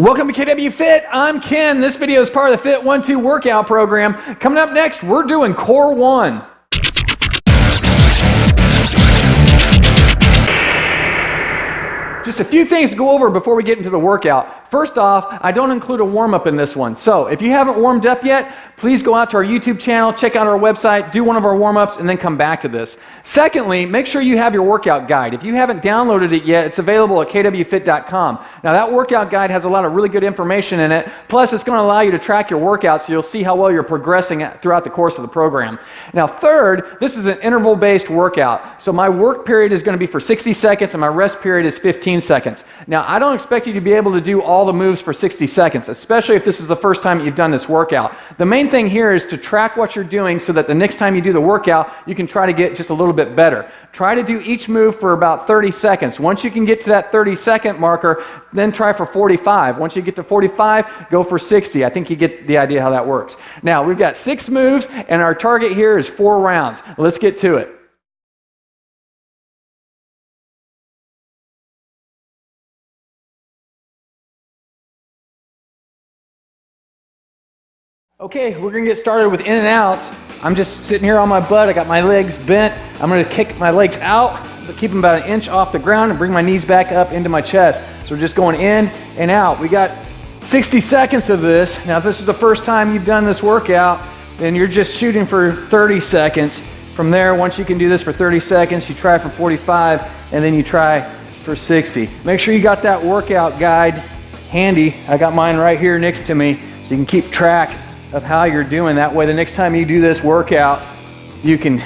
Welcome to KWFit. I'm Ken. This video is part of the Fit1Too workout program. Coming up next, we're doing Core 1. Just a few things to go over before we get into the workout. First off, I don't include a warm-up in this one. So if you haven't warmed up yet, please go out to our YouTube channel, check out our website, do one of our warm-ups, and then come back to this. Secondly, make sure you have your workout guide. If you haven't downloaded it yet, it's available at KWFit.com. Now that workout guide has a lot of really good information in it. Plus, it's going to allow you to track your workouts so you'll see how well you're progressing throughout the course of the program. Now third, this is an interval-based workout. So my work period is going to be for 60 seconds and my rest period is 15 seconds. Now, I don't expect you to be able to do all the moves for 60 seconds, especially if this is the first time you've done this workout. The main thing here is to track what you're doing so that the next time you do the workout, you can try to get just a little bit better. Try to do each move for about 30 seconds. Once you can get to that 30-second marker, then try for 45. Once you get to 45, go for 60. I think you get the idea how that works. Now, we've got 6 moves, and our target here is 4 rounds. Let's get to it. Okay, we're going to get started with in and outs. I'm just sitting here on my butt. I got my legs bent. I'm going to kick my legs out, but keep them about 1 inch off the ground and bring my knees back up into my chest. So we're just going in and out. We got 60 seconds of this. Now, if this is the first time you've done this workout, then you're just shooting for 30 seconds. From there, once you can do this for 30 seconds, you try for 45, and then you try for 60. Make sure you got that workout guide handy. I got mine right here next to me, so you can keep track of how you're doing. That way the next time you do this workout, you can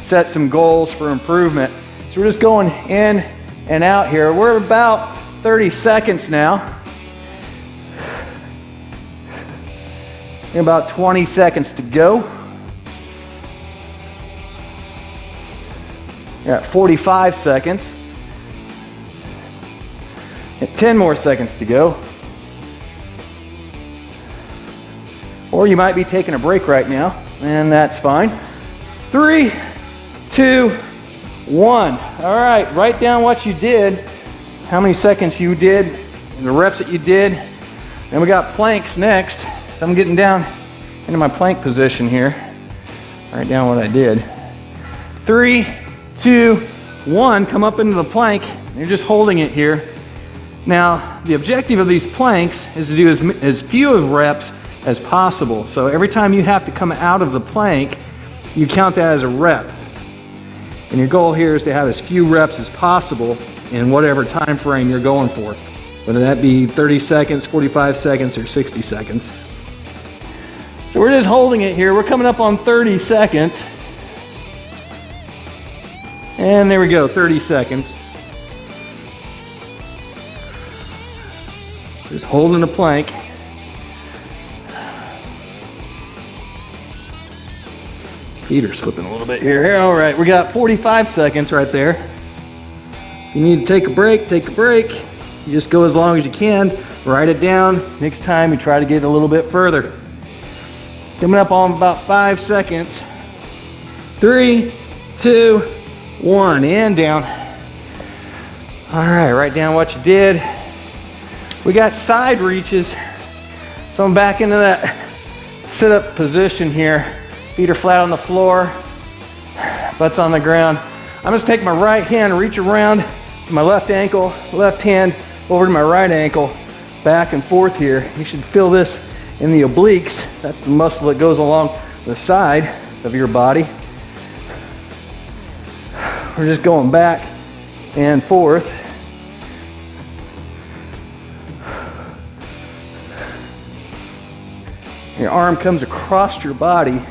set some goals for improvement. So we're just going in and out here. We're about 30 seconds now. And about 20 seconds to go. You're at 45 seconds. And 10 more seconds to go. Or you might be taking a break right now, and that's fine. 3, 2, 1. All right, write down what you did, how many seconds you did, and the reps that you did. And we got planks next. So I'm getting down into my plank position here. Write down what I did. 3, 2, 1. Come up into the plank. You're just holding it here. Now, the objective of these planks is to do as few of reps as possible. So every time you have to come out of the plank, you count that as a rep. And your goal here is to have as few reps as possible in whatever time frame you're going for, whether that be 30 seconds, 45 seconds, or 60 seconds. So we're just holding it here. We're coming up on 30 seconds. And there we go, 30 seconds. Just holding the plank. Feet are slipping a little bit here. All right, we got 45 seconds right there. You need to take a break, take a break. You just go as long as you can. Write it down. Next time you try to get a little bit further. Coming up on about 5 seconds. 3, 2, 1, and down. All right, write down what you did. We got side reaches. So I'm back into that sit-up position here. Feet are flat on the floor, butt's on the ground. I'm just taking my right hand, reach around to my left ankle, left hand over to my right ankle, back and forth here. You should feel this in the obliques. That's the muscle that goes along the side of your body. We're just going back and forth. Your arm comes across your body.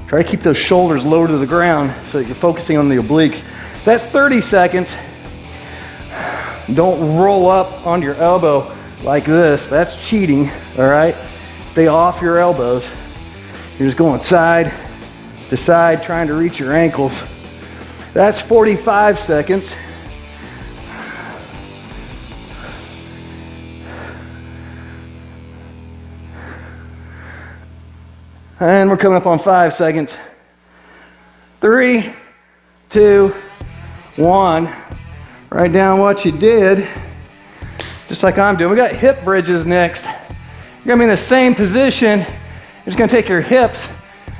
Try to keep those shoulders low to the ground so that you're focusing on the obliques. That's 30 seconds. Don't roll up on your elbow like this. That's cheating, all right? Stay off your elbows. You're just going side to side, trying to reach your ankles. That's 45 seconds. And we're coming up on 5 seconds. 3, 2, 1. Write down what you did. just like I'm doing. We got hip bridges next. You're gonna be in the same position. You're just gonna take your hips,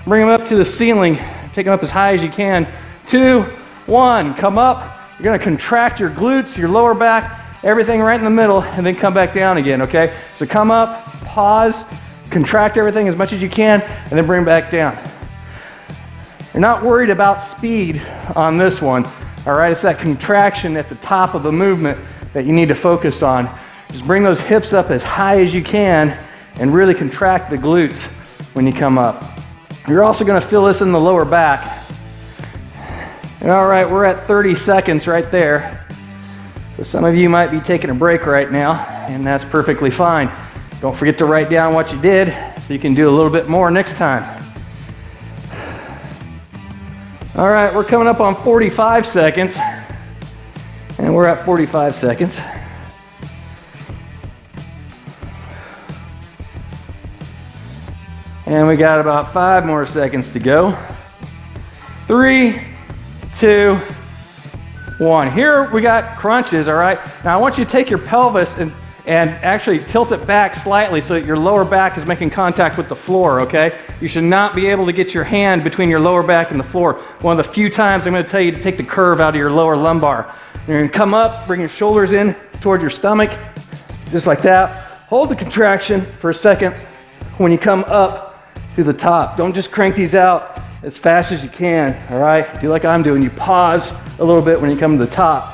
bring them up to the ceiling, take them up as high as you can. 2, 1, come up. You're gonna contract your glutes, your lower back, everything right in the middle, and then come back down again, okay? So come up, pause, contract everything as much as you can, and then bring it back down. You're not worried about speed on this one, all right? It's that contraction at the top of the movement that you need to focus on. Just bring those hips up as high as you can and really contract the glutes when you come up. You're also gonna feel this in the lower back. And all right, we're at 30 seconds right there. So some of you might be taking a break right now, and that's perfectly fine. Don't forget to write down what you did so you can do a little bit more next time. All right, we're coming up on 45 seconds, and we're at 45 seconds. And we got about 5 more seconds to go. 3, 2, 1. Here we got crunches, all right? Now I want you to take your pelvis and actually tilt it back slightly so that your lower back is making contact with the floor, okay? You should not be able to get your hand between your lower back and the floor. One of the few times I'm gonna tell you to take the curve out of your lower lumbar. You're gonna come up, bring your shoulders in toward your stomach, just like that. Hold the contraction for a second when you come up to the top. Don't just crank these out as fast as you can, all right? Do like I'm doing. You pause a little bit when you come to the top.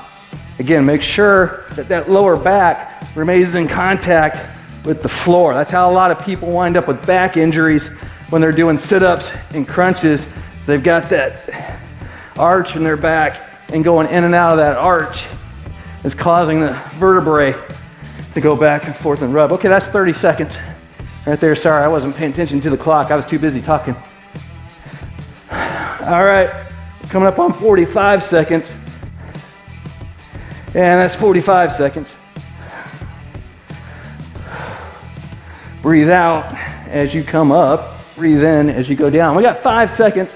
Again, make sure that that lower back remains in contact with the floor. That's how a lot of people wind up with back injuries when they're doing sit-ups and crunches. They've got that arch in their back, and going in and out of that arch is causing the vertebrae to go back and forth and rub. Okay, that's 30 seconds right there. Sorry, I wasn't paying attention to the clock. I was too busy talking. All right, coming up on 45 seconds. And that's 45 seconds. Breathe out as you come up. Breathe in as you go down. We got 5 seconds.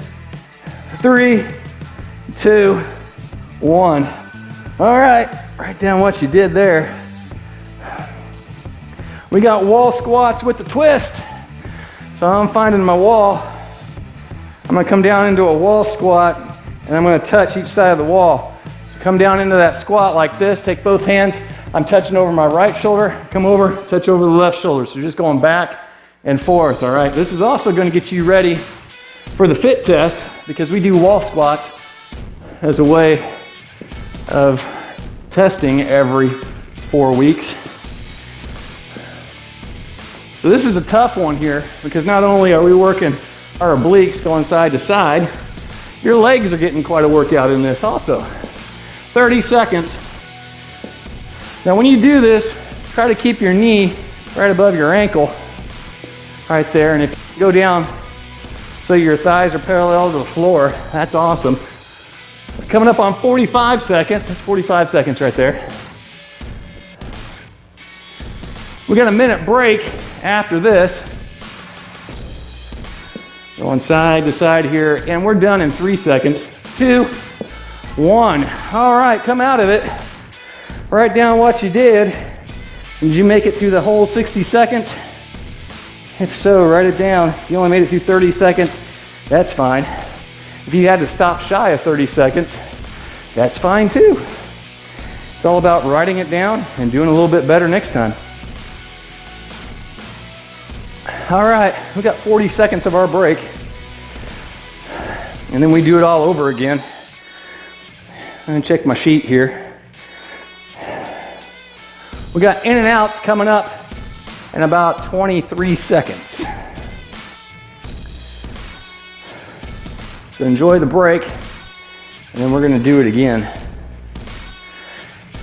3, 2, 1. All right, write down what you did there. We got wall squats with the twist. So I'm finding my wall. I'm gonna come down into a wall squat, and I'm gonna touch each side of the wall. So come down into that squat like this, take both hands. I'm touching over my right shoulder, come over, touch over the left shoulder. So you're just going back and forth, all right? This is also gonna get you ready for the fit test, because we do wall squats as a way of testing every 4 weeks. So this is a tough one here, because not only are we working our obliques going side to side, your legs are getting quite a workout in this also. 30 seconds. Now when you do this, try to keep your knee right above your ankle, right there. And if you go down so your thighs are parallel to the floor, that's awesome. Coming up on 45 seconds, that's 45 seconds right there. We got a minute break after this. Going side to side here, and we're done in 3 seconds. 2, 1. All right, come out of it. Write down what you did. Did you make it through the whole 60 seconds? If so, write it down. If you only made it through 30 seconds, that's fine. If you had to stop shy of 30 seconds, that's fine too. It's all about writing it down and doing a little bit better next time. All right, we got 40 seconds of our break, and then we do it all over again. I'm gonna check my sheet here. We got in and outs coming up in about 23 seconds. So enjoy the break, and then we're gonna do it again.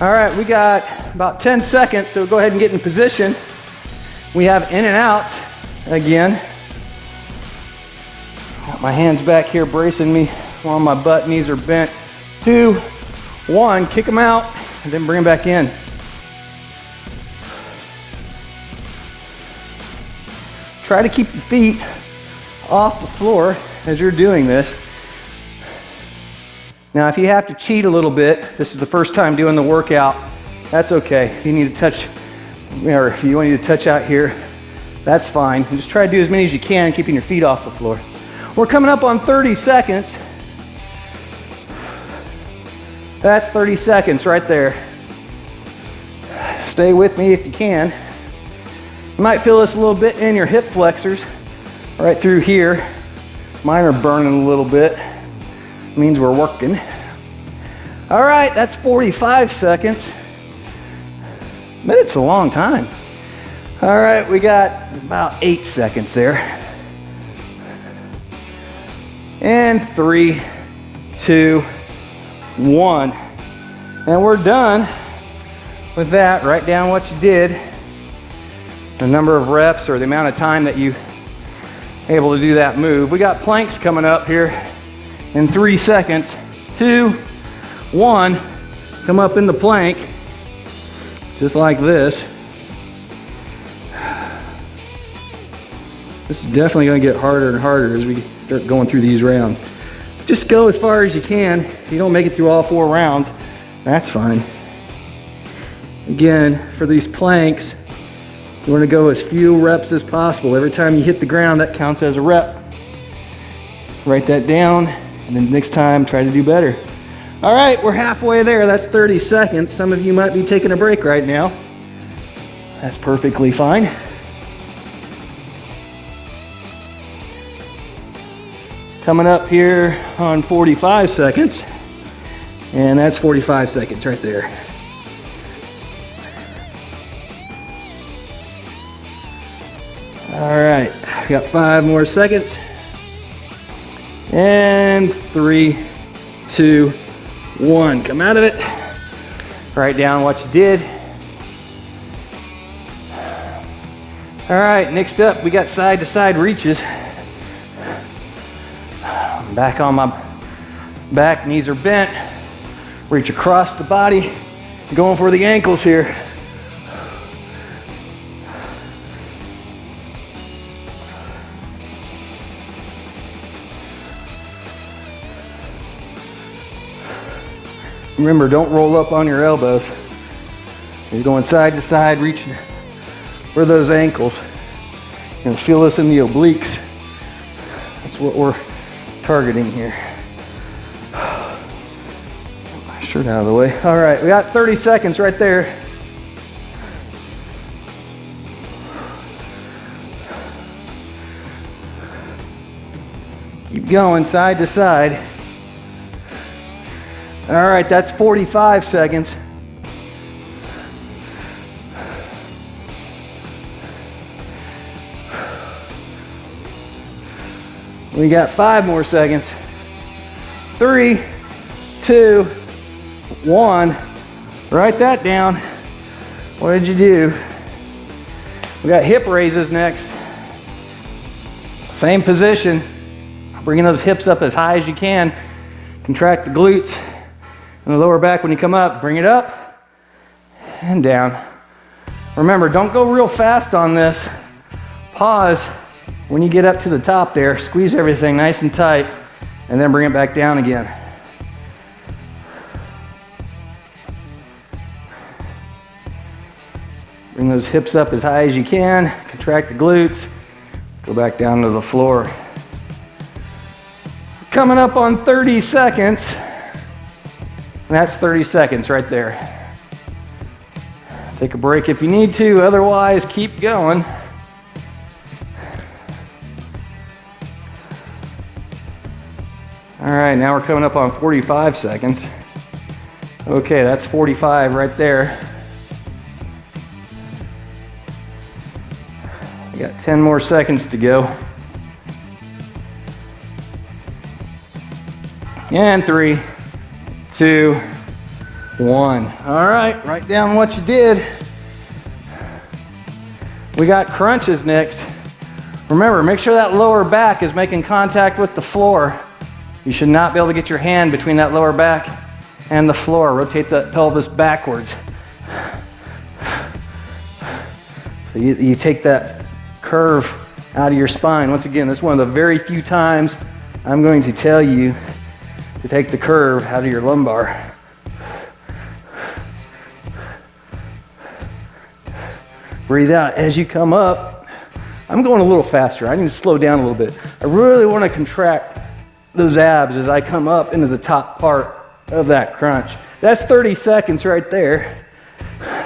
All right, we got about 10 seconds, so go ahead and get in position. We have in and out again. Got my hands back here bracing me while my butt knees are bent. 2, 1, kick them out, and then bring them back in. Try to keep your feet off the floor as you're doing this. Now, if you have to cheat a little bit, this is the first time doing the workout, that's okay. If you need to touch Or if you want to touch out here, that's fine. And just try to do as many as you can, keeping your feet off the floor. We're coming up on 30 seconds. That's 30 seconds right there. Stay with me if you can. You might feel this a little bit in your hip flexors, right through here. Mine are burning a little bit. It means we're working. All right, that's 45 seconds. But it's a long time. All right, we got about 8 seconds there. And 3, 2, 1. And we're done with that. Write down what you did, the number of reps or the amount of time that you able to do that move. We got planks coming up here in 3 seconds. 2, 1, come up in the plank, just like this. This is definitely going to get harder and harder as we start going through these rounds. Just go as far as you can. If you don't make it through all 4 rounds, that's fine. Again, for these planks, you want to go as few reps as possible. Every time you hit the ground, that counts as a rep. Write that down, and then next time, try to do better. All right, we're halfway there. That's 30 seconds. Some of you might be taking a break right now. That's perfectly fine. Coming up here on 45 seconds, and that's 45 seconds right there. All right, we got 5 more seconds. And 3, 2, 1. Come out of it. Write down what you did. All right, next up, we got side to side reaches. Back on my back, knees are bent. Reach across the body. Going for the ankles here. Remember, don't roll up on your elbows. You're going side to side, reaching for those ankles. You're gonna feel this in the obliques. That's what we're targeting here. Get my shirt out of the way. All right, we got 30 seconds right there. Keep going side to side. All right, that's 45 seconds. We got 5 more seconds. 3, 2, 1. Write that down. What did you do? We got hip raises next. Same position. Bringing those hips up as high as you can. Contract the glutes and the lower back when you come up. Bring it up and down. Remember, don't go real fast on this. Pause when you get up to the top there. Squeeze everything nice and tight and then bring it back down again. Bring those hips up as high as you can. Contract the glutes. Go back down to the floor. Coming up on 30 seconds. And that's 30 seconds right there. Take a break if you need to, otherwise keep going. All right, now we're coming up on 45 seconds. Okay, that's 45 right there. We got 10 more seconds to go. And 3, 2, 1. All right, write down what you did. We got crunches next. Remember, make sure that lower back is making contact with the floor. You should not be able to get your hand between that lower back and the floor. Rotate the pelvis backwards. So you take that curve out of your spine. Once again, this is one of the very few times I'm going to tell you to take the curve out of your lumbar. Breathe out as you come up. I'm going a little faster. I need to slow down a little bit. I really want to contract those abs as I come up into the top part of that crunch. That's 30 seconds right there.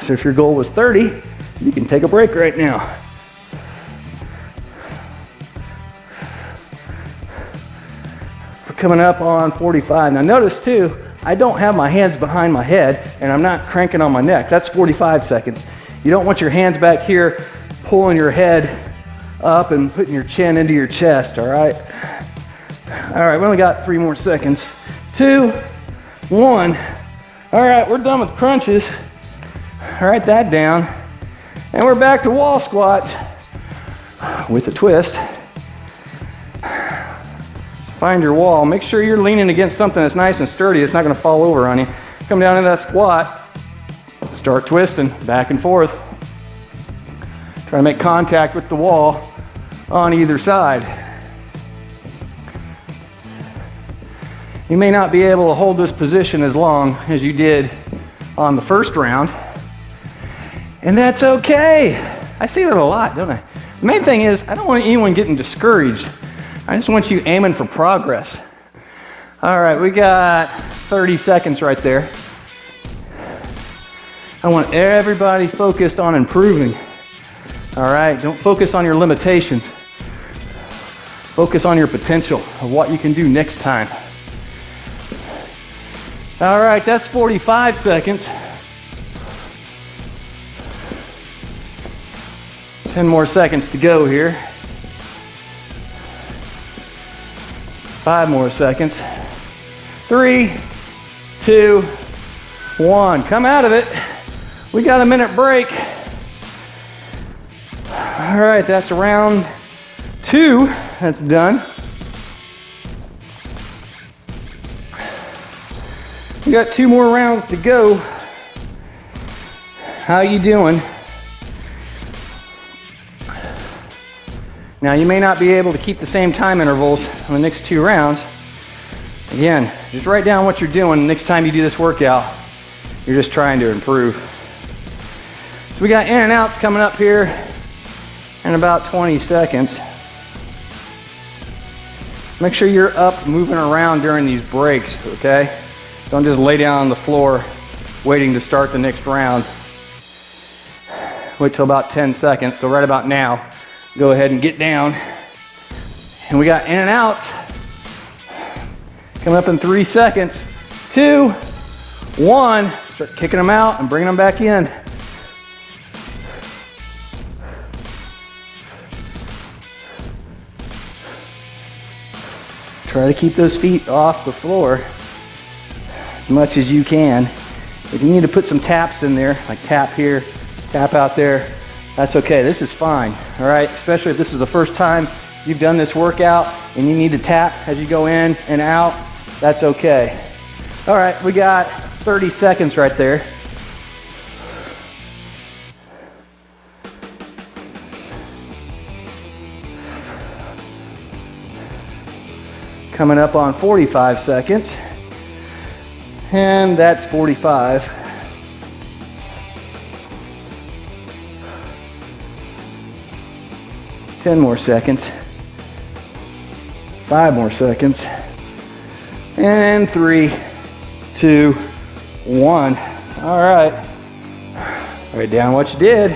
So if your goal was 30, you can take a break right now. We're coming up on 45. Now notice too, I don't have my hands behind my head and I'm not cranking on my neck. That's 45 seconds. You don't want your hands back here pulling your head up and putting your chin into your chest, all right? All right, we only got 3 more seconds. 2, 1. All right, we're done with crunches. Write that down. And we're back to wall squats with a twist. Find your wall. Make sure you're leaning against something that's nice and sturdy. It's not gonna fall over on you. Come down into that squat. Start twisting back and forth. Try to make contact with the wall on either side. You may not be able to hold this position as long as you did on the first round, and that's okay. I see that a lot, don't I? The main thing is, I don't want anyone getting discouraged. I just want you aiming for progress. All right, we got 30 seconds right there. I want everybody focused on improving. All right, don't focus on your limitations. Focus on your potential of what you can do next time. All right, that's 45 seconds. 10 more seconds to go here. 5 more seconds. 3, 2, 1. Come out of it. We got a minute break. All right, that's round 2. That's done. We got 2 more rounds to go. How you doing? Now you may not be able to keep the same time intervals on the next 2 rounds. Again, just write down what you're doing next time you do this workout. You're just trying to improve. So we got in and outs coming up here in about 20 seconds. Make sure you're up moving around during these breaks, okay? Don't just lay down on the floor waiting to start the next round. Wait till about 10 seconds, so right about now, go ahead and get down. And we got in and out. Coming up in 3 seconds. 2, 1. Start kicking them out and bringing them back in. Try to keep those feet off the floor as much as you can. If you need to put some taps in there, like tap here, tap out there, that's okay. This is fine, all right? Especially if this is the first time you've done this workout and you need to tap as you go in and out, that's okay. All right, we got 30 seconds right there. Coming up on 45 seconds. And that's 45. Ten more seconds. 5 more seconds. And 3, 2, 1. All right. Write down what you did.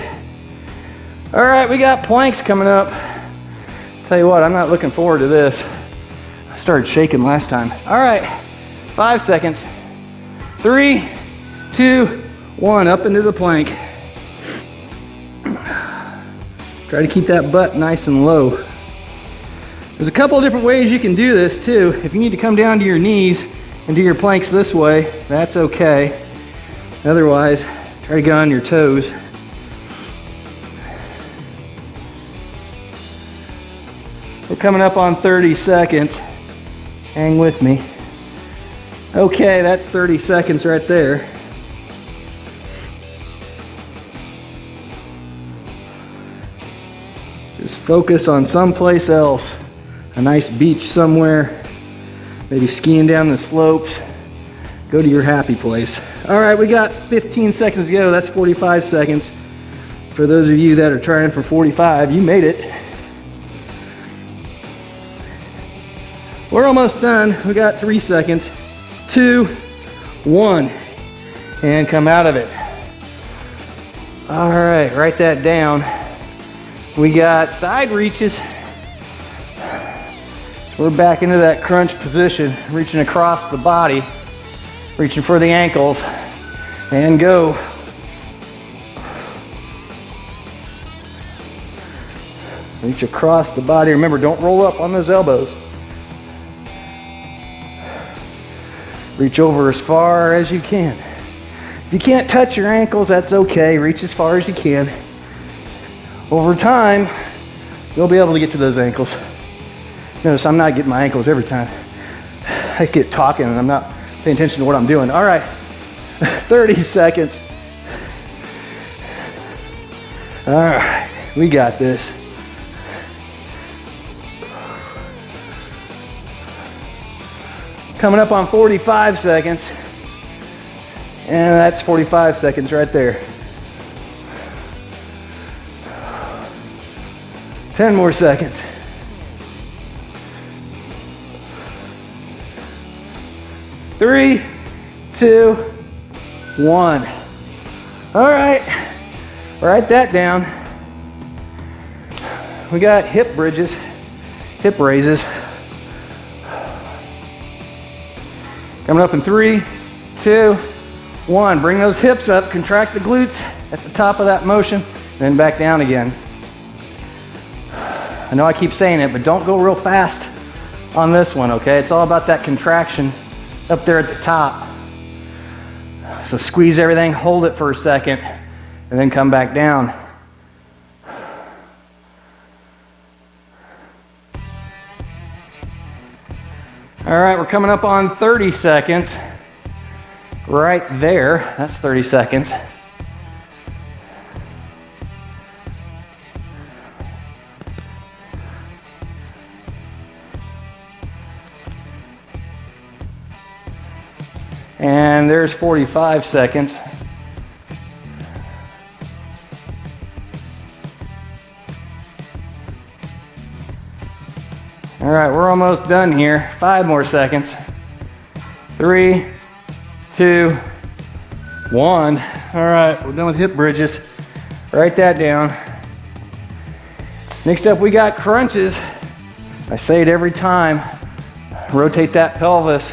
All right, we got planks coming up. Tell you what, I'm not looking forward to this. I started shaking last time. All right, 5 seconds. 3, 2, 1, up into the plank. Try to keep that butt nice and low. There's a couple of different ways you can do this too. If you need to come down to your knees and do your planks this way, that's okay. Otherwise, try to go on your toes. We're coming up on 30 seconds. Hang with me. Okay, that's 30 seconds right there. Just focus on someplace else. A nice beach somewhere. Maybe skiing down the slopes. Go to your happy place. All right, we got 15 seconds to go. That's 45 seconds. For those of you that are trying for 45, you made it. We're almost done. We got 3 seconds. 2, 1, and come out of it. All right, write that down. We got side reaches. We're back into that crunch position, reaching across the body, reaching for the ankles, and go. Reach across the body. Remember, don't roll up on those elbows. Reach over as far as you can. If you can't touch your ankles, that's okay. Reach as far as you can. Over time, you'll be able to get to those ankles. Notice I'm not getting my ankles every time. I get talking and I'm not paying attention to what I'm doing. All right, 30 seconds. All right, we got this. Coming up on 45 seconds. And that's 45 seconds right there. 10 more seconds. 3, 2, 1. All right, write that down. We got hip bridges, hip raises. Coming up in 3, 2, 1. Bring those hips up, contract the glutes at the top of that motion, then back down again. I know I keep saying it, but don't go real fast on this one, okay? It's all about that contraction up there at the top. So squeeze everything, hold it for a second, and then come back down. All right, we're coming up on 30 seconds. Right there, that's 30 seconds. And there's 45 seconds. All right, we're almost done here. 5 more seconds. 3, 2, 1. All right, we're done with hip bridges. Write that down. Next up, we got crunches. I say it every time. Rotate that pelvis.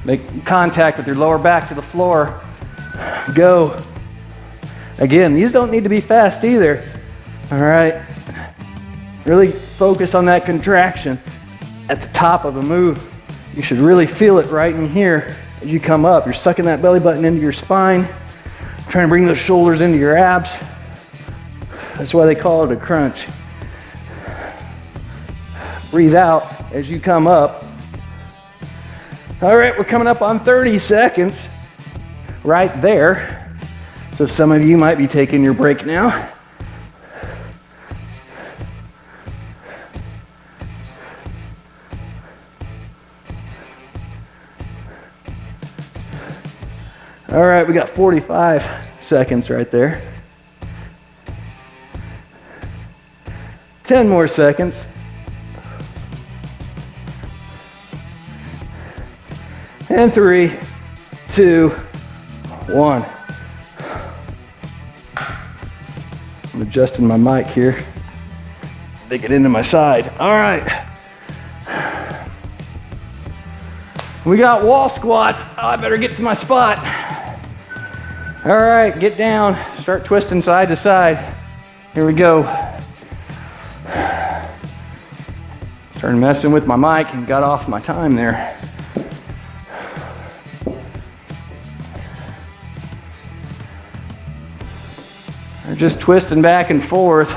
Make contact with your lower back to the floor. Go. Again, these don't need to be fast either. All right. Really focus on that contraction at the top of a move. You should really feel it right in here as you come up. You're sucking that belly button into your spine, trying to bring those shoulders into your abs. That's why they call it a crunch. Breathe out as you come up. All right, we're coming up on 30 seconds right there. So some of you might be taking your break now. All right, we got 45 seconds right there. 10 more seconds. And 3, 2, 1. I'm adjusting my mic here. They get into my side. All right. We got wall squats. Oh, I better get to my spot. All right, get down. Start twisting side to side. Here we go. Started messing with my mic and got off my time there. We're just twisting back and forth.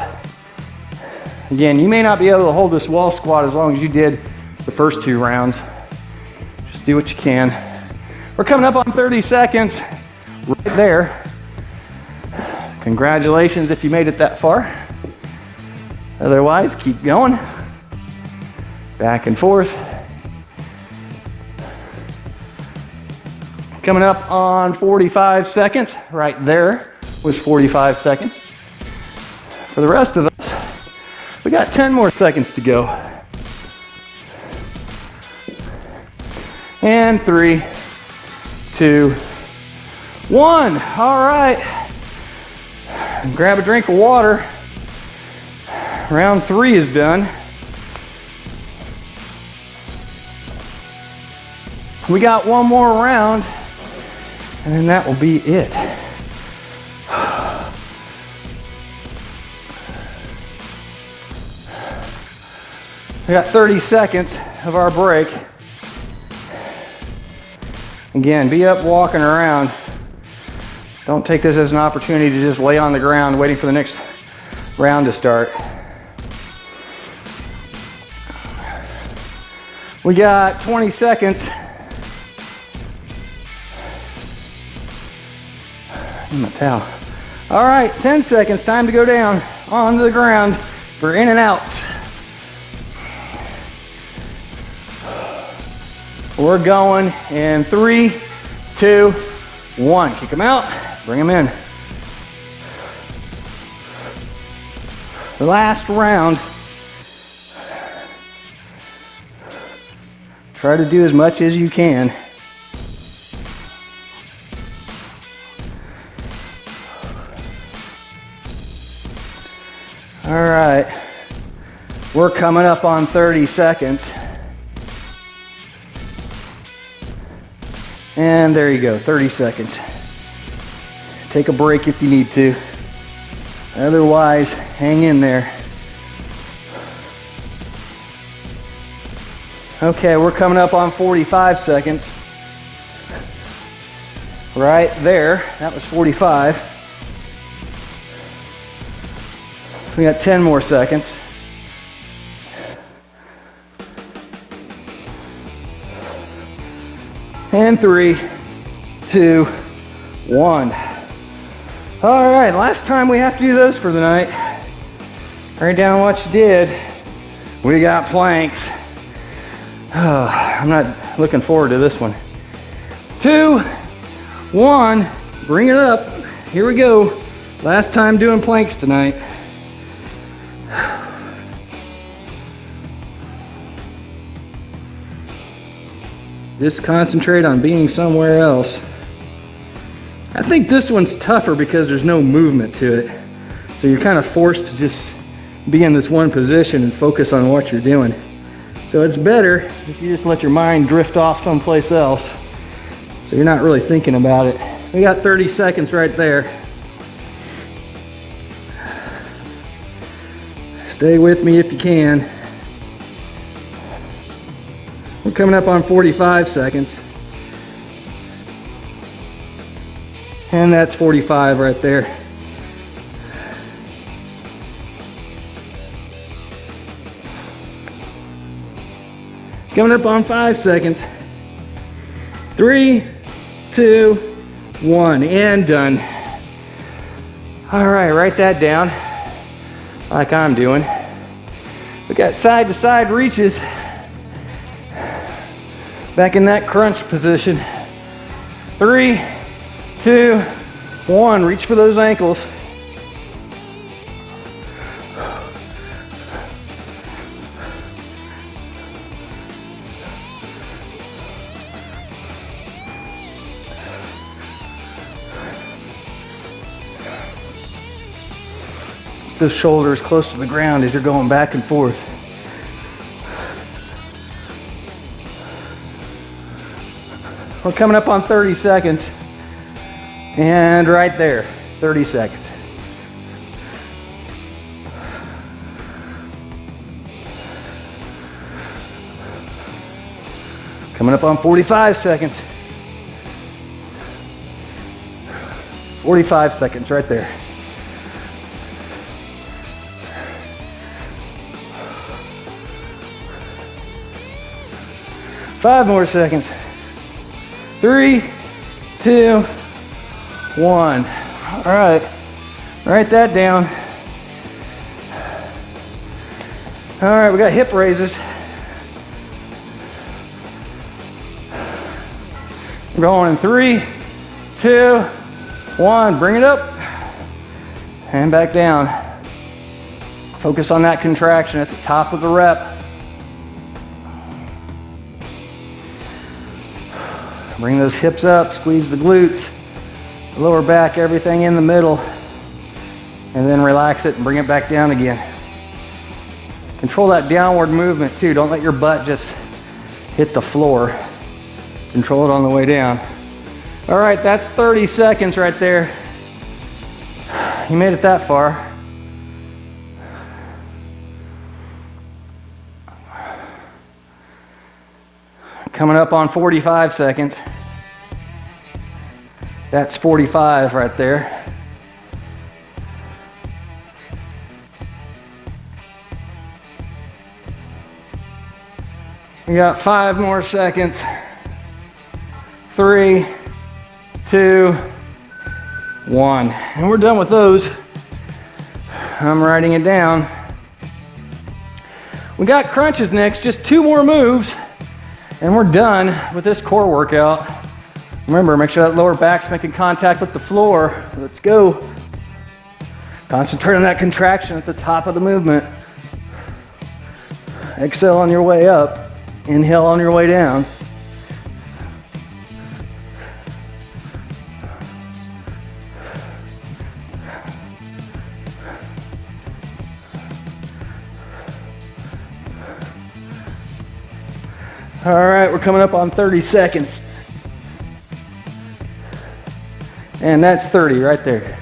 Again, you may not be able to hold this wall squat as long as you did the first 2 rounds. Just do what you can. We're coming up on 30 seconds right there. Congratulations if you made it that far. Otherwise, keep going. Back and forth. Coming up on 45 seconds. Right there was 45 seconds. For the rest of us, we got 10 more seconds to go. And 3, 2, 1. All right. Grab a drink of water. Round 3 is done. We got one more round, and then that will be it. We got 30 seconds of our break. Again, be up walking around. Don't take this as an opportunity to just lay on the ground waiting for the next round to start. We got 20 seconds. My towel. All right, 10 seconds. Time to go down onto the ground for in and outs. We're going in 3, 2, 1. Kick them out. Bring them in. The last round. Try to do as much as you can. All right, we're coming up on 30 seconds. And there you go, 30 seconds. Take a break if you need to. Otherwise, hang in there. Okay, we're coming up on 45 seconds. Right there, that was 45. We got 10 more seconds. And 3, 2, 1. All right, last time we have to do those for the night. Write down what you did. We got planks. Oh, I'm not looking forward to this one. 2, 1, bring it up. Here we go. Last time doing planks tonight. Just concentrate on being somewhere else. I think this one's tougher because there's no movement to it. So you're kind of forced to just be in this one position and focus on what you're doing. So it's better if you just let your mind drift off someplace else. So you're not really thinking about it. We got 30 seconds right there. Stay with me if you can. We're coming up on 45 seconds. And that's 45 right there. Coming up on 5 seconds. 3, 2, 1, and done. All right, write that down like I'm doing. We got side to side reaches. Back in that crunch position. 3, 2, 1. Reach for those ankles. Those shoulders close to the ground as you're going back and forth. We're coming up on 30 seconds. And right there, 30 seconds. Coming up on 45 seconds. 45 seconds right there. Five more seconds. 3, 2, 1. All right, write that down. All right, we got hip raises. We're going in 3, 2, 1. Bring it up and back down. Focus on that contraction at the top of the rep. Bring those hips up, squeeze the glutes, lower back, everything in the middle, and then relax it and bring it back down again. Control that downward movement too. Don't let your butt just hit the floor. Control it on the way down. All right, that's 30 seconds right there. You made it that far. Coming up on 45 seconds. That's 45 right there. We got 5 more seconds. 3, 2, 1. And we're done with those. I'm writing it down. We got crunches next, just 2 more moves, and we're done with this core workout. Remember, make sure that lower back's making contact with the floor. Let's go. Concentrate on that contraction at the top of the movement. Exhale on your way up. Inhale on your way down. All right, we're coming up on 30 seconds. And that's 30 right there.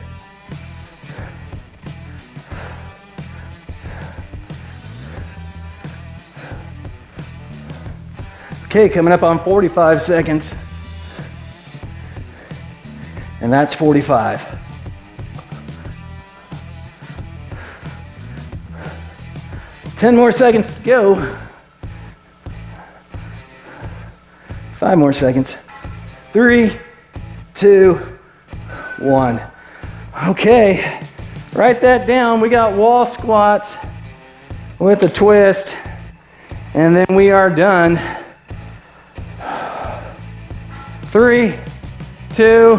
Okay, coming up on 45 seconds. And that's 45. Ten more seconds to go. 5 more seconds. 3, 2, 1. Okay, write that down. We got wall squats with a twist, and then we are done. 3, 2,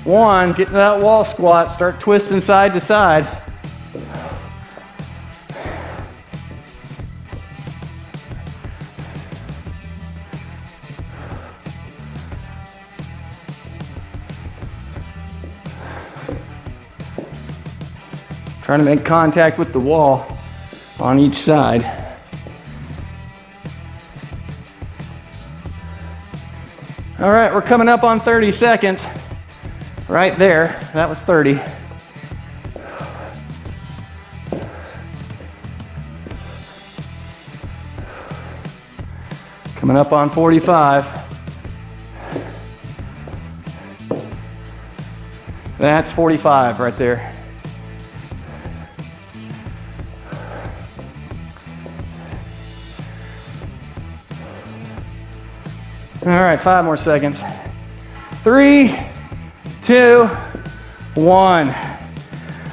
1. Get into that wall squat. Start twisting side to side. Trying to make contact with the wall on each side. All right, we're coming up on 30 seconds. Right there, that was 30. Coming up on 45. That's 45 right there. All right, 5 more seconds. 3, 2, 1.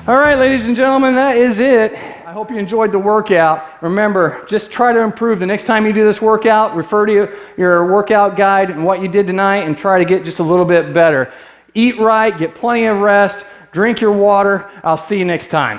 All right, ladies and gentlemen, that is it. I hope you enjoyed the workout. Remember, just try to improve. The next time you do this workout, refer to your workout guide and what you did tonight and try to get just a little bit better. Eat right, get plenty of rest, drink your water. I'll see you next time.